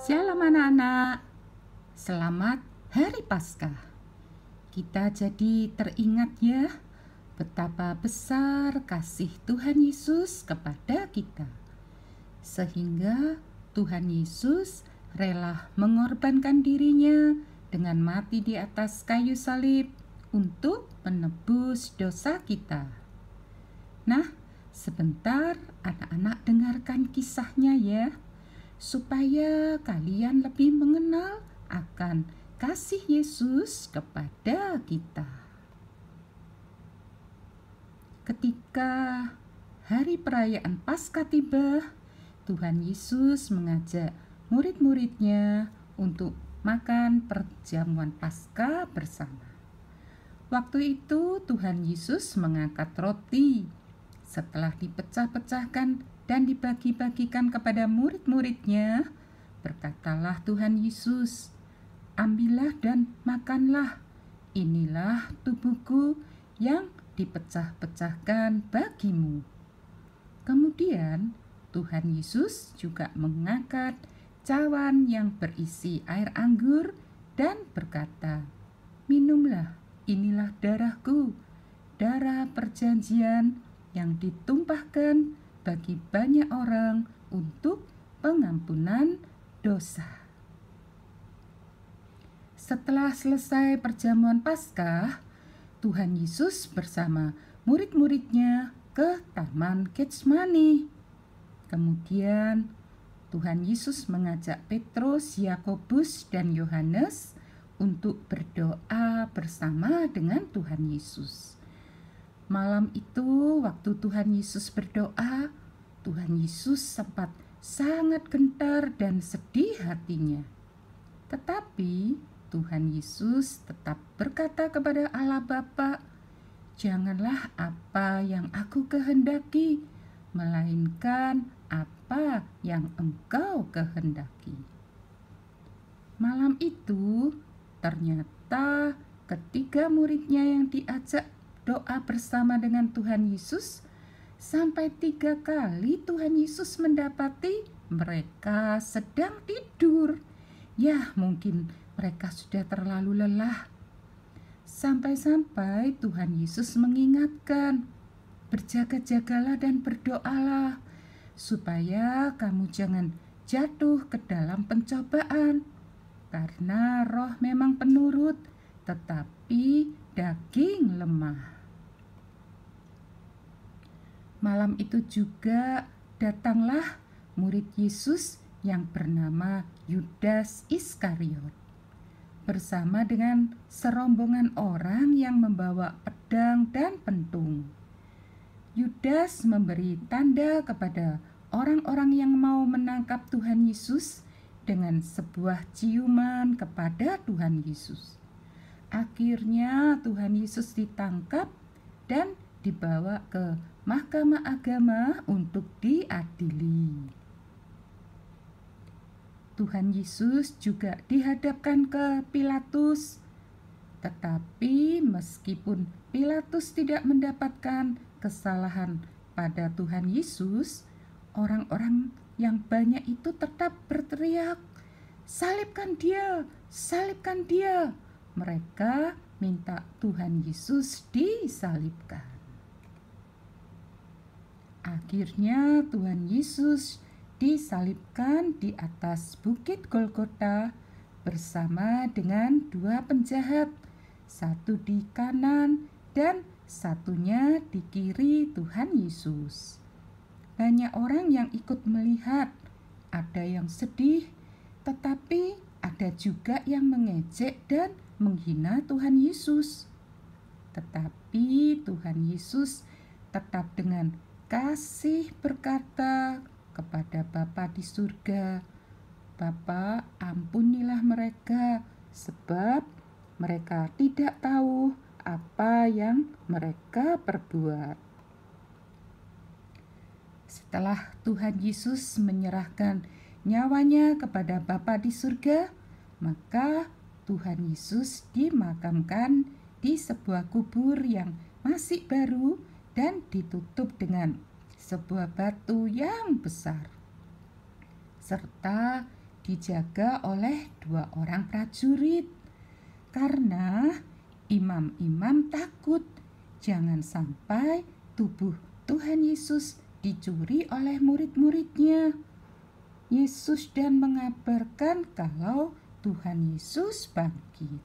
Shalom anak-anak, selamat Hari Paskah. Kita jadi teringat ya betapa besar kasih Tuhan Yesus kepada kita. Sehingga Tuhan Yesus rela mengorbankan dirinya dengan mati di atas kayu salib untuk menebus dosa kita. Nah, sebentar anak-anak dengarkan kisahnya ya, supaya kalian lebih mengenal akan kasih Yesus kepada kita. Ketika hari perayaan Paskah tiba, Tuhan Yesus mengajak murid-muridnya untuk makan perjamuan Paskah bersama. Waktu itu Tuhan Yesus mengangkat roti. Setelah dipecah-pecahkan dan dibagi-bagikan kepada murid-muridnya, berkatalah Tuhan Yesus, "Ambillah dan makanlah, inilah tubuhku yang dipecah-pecahkan bagimu." Kemudian Tuhan Yesus juga mengangkat cawan yang berisi air anggur dan berkata, "Minumlah, inilah darahku, darah perjanjian yang ditumpahkan bagi banyak orang untuk pengampunan dosa." Setelah selesai perjamuan Paskah, Tuhan Yesus bersama murid-muridnya ke Taman Getsemani. Kemudian Tuhan Yesus mengajak Petrus, Yakobus, dan Yohanes untuk berdoa bersama dengan Tuhan Yesus. Malam itu, waktu Tuhan Yesus berdoa, Tuhan Yesus sempat sangat gentar dan sedih hatinya. Tetapi Tuhan Yesus tetap berkata kepada Allah Bapa, "Janganlah apa yang aku kehendaki, melainkan apa yang Engkau kehendaki." Malam itu, ternyata ketiga muridnya yang diajak doa bersama dengan Tuhan Yesus, sampai 3 kali Tuhan Yesus mendapati mereka sedang tidur. Ya, mungkin mereka sudah terlalu lelah. Sampai-sampai Tuhan Yesus mengingatkan, "Berjaga-jagalah dan berdoalah, supaya kamu jangan jatuh ke dalam pencobaan. Karena roh memang penurut, tetapi daging lemah." Malam itu juga datanglah murid Yesus yang bernama Yudas Iskariot bersama dengan serombongan orang yang membawa pedang dan pentung. Yudas memberi tanda kepada orang-orang yang mau menangkap Tuhan Yesus dengan sebuah ciuman kepada Tuhan Yesus. Akhirnya Tuhan Yesus ditangkap dan dibawa ke Mahkamah Agama untuk diadili. Tuhan Yesus juga dihadapkan ke Pilatus. Tetapi meskipun Pilatus tidak mendapatkan kesalahan pada Tuhan Yesus, orang-orang yang banyak itu tetap berteriak, "Salibkan dia, salibkan dia." Mereka minta Tuhan Yesus disalibkan. Akhirnya Tuhan Yesus disalibkan di atas Bukit Golgota bersama dengan 2 penjahat, satu di kanan dan satunya di kiri Tuhan Yesus. Banyak orang yang ikut melihat, ada yang sedih, tetapi ada juga yang mengejek dan menghina Tuhan Yesus. Tetapi Tuhan Yesus tetap dengan kasih berkata kepada Bapa di surga, "Bapa, ampunilah mereka, sebab mereka tidak tahu apa yang mereka perbuat." Setelah Tuhan Yesus menyerahkan nyawanya kepada Bapa di surga, maka Tuhan Yesus dimakamkan di sebuah kubur yang masih baru dan ditutup dengan sebuah batu yang besar. serta dijaga oleh 2 orang prajurit karena imam-imam takut jangan sampai tubuh Tuhan Yesus dicuri oleh murid-muridnya. Yesus dan mengabarkan kalau Tuhan Yesus bangkit.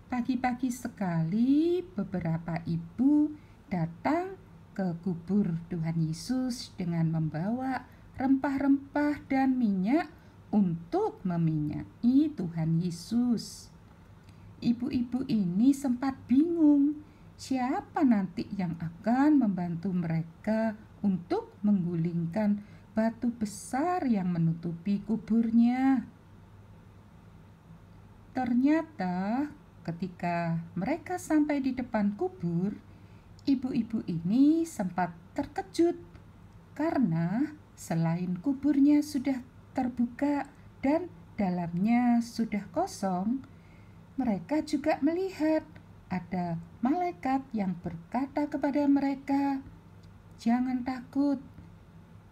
Pagi-pagi sekali beberapa ibu datang ke kubur Tuhan Yesus dengan membawa rempah-rempah dan minyak untuk meminyaki Tuhan Yesus. Ibu-ibu ini sempat bingung, siapa nanti yang akan membantu mereka untuk menggulingkan batu besar yang menutupi kuburnya. Ternyata ketika mereka sampai di depan kubur, ibu-ibu ini sempat terkejut karena selain kuburnya sudah terbuka dan dalamnya sudah kosong, mereka juga melihat ada malaikat yang berkata kepada mereka, "Jangan takut,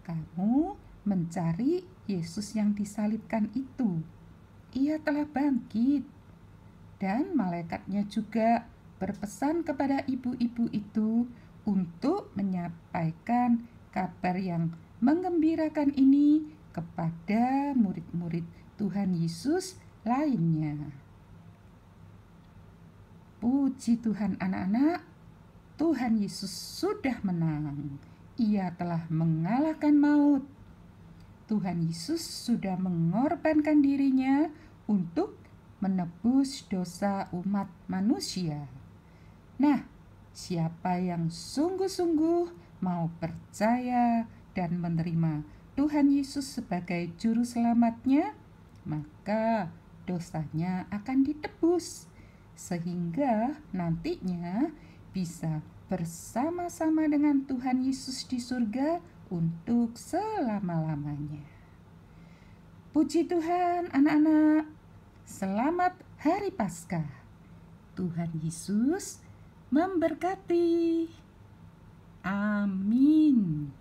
kamu mencari Yesus yang disalibkan itu. Ia telah bangkit." Dan malaikatnya juga berpesan kepada ibu-ibu itu untuk menyampaikan kabar yang menggembirakan ini kepada murid-murid Tuhan Yesus lainnya. Puji Tuhan anak-anak, Tuhan Yesus sudah menang. Ia telah mengalahkan maut. Tuhan Yesus sudah mengorbankan dirinya untuk menebus dosa umat manusia. Nah, siapa yang sungguh-sungguh mau percaya dan menerima Tuhan Yesus sebagai juru selamatnya, maka dosanya akan ditebus, sehingga nantinya bisa bersama-sama dengan Tuhan Yesus di surga untuk selama-lamanya. Puji Tuhan anak-anak, selamat Hari Paskah. Tuhan Yesus memberkati. Amin.